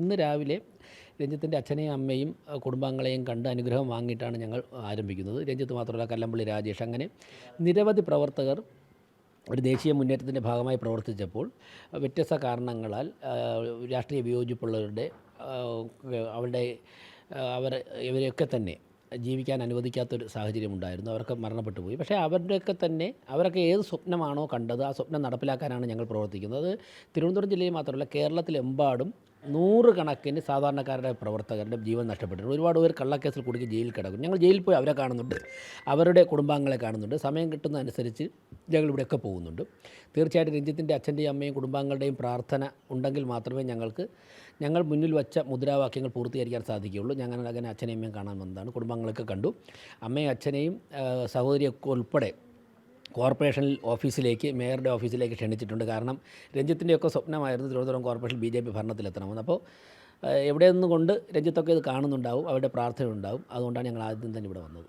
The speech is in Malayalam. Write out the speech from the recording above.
ഇന്ന് രാവിലെ രഞ്ജിത്തിൻ്റെ അച്ഛനെയും അമ്മയും കുടുംബാംഗങ്ങളെയും കണ്ട് അനുഗ്രഹം വാങ്ങിയിട്ടാണ് ഞങ്ങൾ ആരംഭിക്കുന്നത്. രഞ്ജിത്ത് മാത്രമല്ല, കല്ലമ്പള്ളി രാജേഷ്, അങ്ങനെ നിരവധി പ്രവർത്തകർ ഒരു ദേശീയ മുന്നേറ്റത്തിൻ്റെ ഭാഗമായി പ്രവർത്തിച്ചപ്പോൾ വ്യത്യസ്ത കാരണങ്ങളാൽ രാഷ്ട്രീയ വിയോജിപ്പുള്ളവരുടെ അവരുടെ ഇവരെയൊക്കെ തന്നെ ജീവിക്കാൻ അനുവദിക്കാത്തൊരു സാഹചര്യമുണ്ടായിരുന്നു. അവർക്ക് മരണപ്പെട്ടു പോയി. പക്ഷേ അവരുടെയൊക്കെ തന്നെ അവരൊക്കെ ഏത് സ്വപ്നമാണോ കണ്ടത് ആ സ്വപ്നം നടപ്പിലാക്കാനാണ് ഞങ്ങൾ പ്രവർത്തിക്കുന്നത്. തിരുവനന്തപുരം ജില്ലയിൽ മാത്രമല്ല, കേരളത്തിലെമ്പാടും നൂറുകണക്കിന് സാധാരണക്കാരുടെ പ്രവർത്തകരുടെ ജീവൻ നഷ്ടപ്പെട്ടിട്ടുണ്ട്. ഒരുപാട് പേർ കള്ളക്കേസിൽ കുടുങ്ങി ജയിലിൽ കിടക്കും. ഞങ്ങൾ ജയിലിൽ പോയി അവരെ കാണുന്നുണ്ട്, അവരുടെ കുടുംബാംഗങ്ങളെ കാണുന്നുണ്ട്. സമയം കിട്ടുന്നതനുസരിച്ച് ഞങ്ങൾ ഇവിടെയൊക്കെ പോകുന്നുണ്ട്. തീർച്ചയായിട്ടും രഞ്ജിത്തിൻ്റെ അച്ഛൻ്റെയും അമ്മയും കുടുംബാംഗങ്ങളുടെയും പ്രാർത്ഥന ഉണ്ടെങ്കിൽ മാത്രമേ ഞങ്ങൾ മുന്നിൽ വച്ച മുദ്രാവാക്യങ്ങൾ പൂർത്തീകരിക്കാൻ സാധിക്കുകയുള്ളൂ. ഞങ്ങൾ അങ്ങനെ അച്ഛനെയും അമ്മയും കാണാൻ വന്നതാണ്. കുടുംബാംഗങ്ങളൊക്കെ കണ്ടു. അമ്മയും അച്ഛനെയും സഹോദരിയൊക്കെ ഉൾപ്പെടെ കോർപ്പറേഷൻ ഓഫീസിലേക്ക്, മേയറുടെ ഓഫീസിലേക്ക് ക്ഷണിച്ചിട്ടുണ്ട്. കാരണം രഞ്ജിത്തിൻ്റെയൊക്കെ സ്വപ്നമായിരുന്നു തിരുവനന്തപുരം കോർപ്പറേഷൻ BJP ഭരണത്തിലെത്തണമെന്ന്. അപ്പോൾ എവിടെ നിന്നുകൊണ്ട് രഞ്ജിത്തൊക്കെ ഇത് കാണുന്നുണ്ടാവും, അവരുടെ പ്രാർത്ഥന ഉണ്ടാവും. അതുകൊണ്ടാണ് ഞങ്ങൾ ആദ്യം തന്നെ ഇവിടെ വന്നത്.